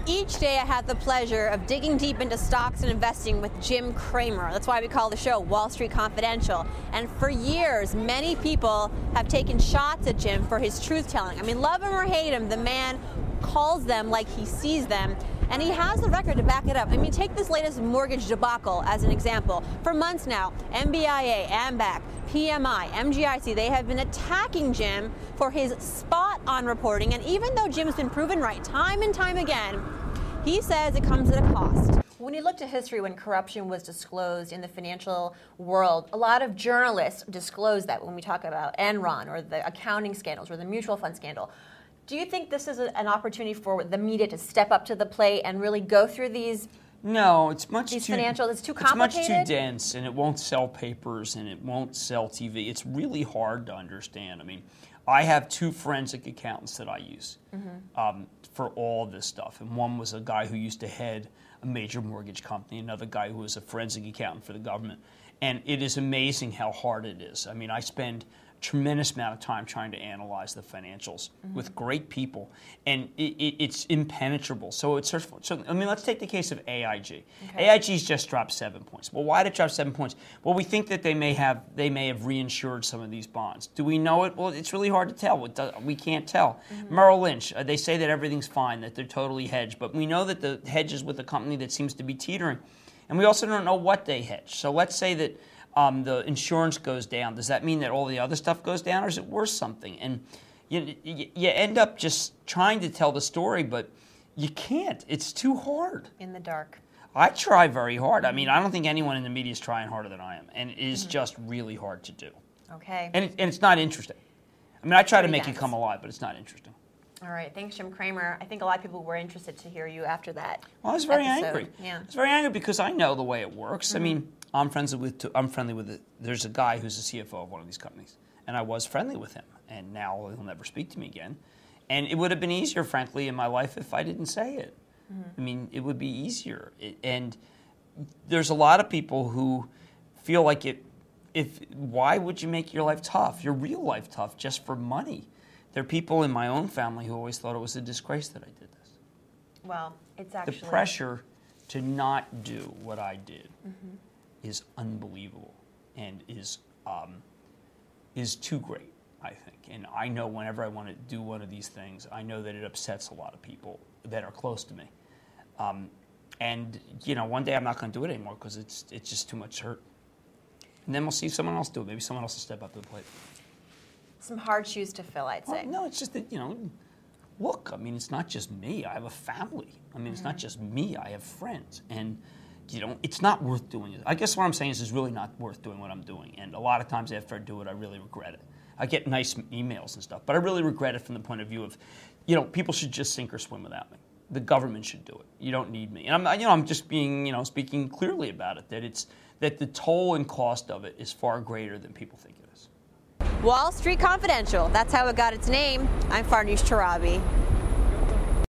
Each day I have the pleasure of digging deep into stocks and investing with Jim Cramer. That's why we call the show Wall Street Confidential. And for years, many people have taken shots at Jim for his truth-telling. I mean, love him or hate him, the man calls them like he sees them. And he has the record to back it up. I mean, take this latest mortgage debacle as an example. For months now, MBIA, AMBAC, PMI, MGIC, they have been attacking Jim for his spot-on reporting. And even though Jim's been proven right time and time again, he says it comes at a cost. When you look to history, when corruption was disclosed in the financial world, a lot of journalists disclose that when we talk about Enron or the accounting scandals or the mutual fund scandal. Do you think this is an opportunity for the media to step up to the plate and really go through these? No, it's much too financial. It's too complicated. It's much too dense, and it won't sell papers, and it won't sell TV. It's really hard to understand. I mean, I have two forensic accountants that I use for all this stuff, and one was a guy who used to head a major mortgage company, another guy who was a forensic accountant for the government, and it is amazing how hard it is. I mean, I spend tremendous amount of time trying to analyze the financials with great people, and it's impenetrable. So I mean, let's take the case of AIG. Okay. AIG's just dropped 7 points. Well, why did it drop 7 points? Well, we think that they may have reinsured some of these bonds. Do we know it? Well, it's really hard to tell. We can't tell. Merrill Lynch, they say that everything's fine, that they're totally hedged, but we know that the hedge is with a company that seems to be teetering, and we also don't know what they hedge. So let's say that the insurance goes down. Does that mean that all the other stuff goes down, or is it worth something? And you end up just trying to tell the story, but you can't. It's too hard. In the dark. I try very hard. I mean, I don't think anyone in the media is trying harder than I am, and it is just really hard to do. Okay. And it's not interesting. I mean, I try to make it come alive, but it's not interesting. All right. Thanks, Jim Cramer. I think a lot of people were interested to hear you after that. Well, I was very angry. Yeah. I was very angry because I know the way it works. I mean, I'm friendly with it. There's a guy who's the CFO of one of these companies, and I was friendly with him, and now he'll never speak to me again. And it would have been easier, frankly, in my life if I didn't say it. I mean, it would be easier. And there's a lot of people who feel like why would you make your life tough, your real life tough, just for money? There are people in my own family who always thought it was a disgrace that I did this. Well, it's actually the pressure to not do what I did is unbelievable and is too great, I think. And I know whenever I want to do one of these things, I know that it upsets a lot of people that are close to me. And you know, one day I'm not going to do it anymore because it's just too much hurt. And then we'll see someone else do it. Maybe someone else will step up to the plate. Some hard shoes to fill, I'd say. Well, no, it's just that, you know, look, I mean, it's not just me. I have a family. I mean, it's not just me. I have friends. And, you know, it's not worth doing it. I guess what I'm saying is it's really not worth doing what I'm doing. And a lot of times after I do it, I really regret it. I get nice emails and stuff, but I really regret it from the point of view of, you know, people should just sink or swim without me. The government should do it. You don't need me. And I'm just being, you know, speaking clearly about it, that the toll and cost of it is far greater than people think it is. Wall Street Confidential. That's how it got its name. I'm Farnoosh Torabi.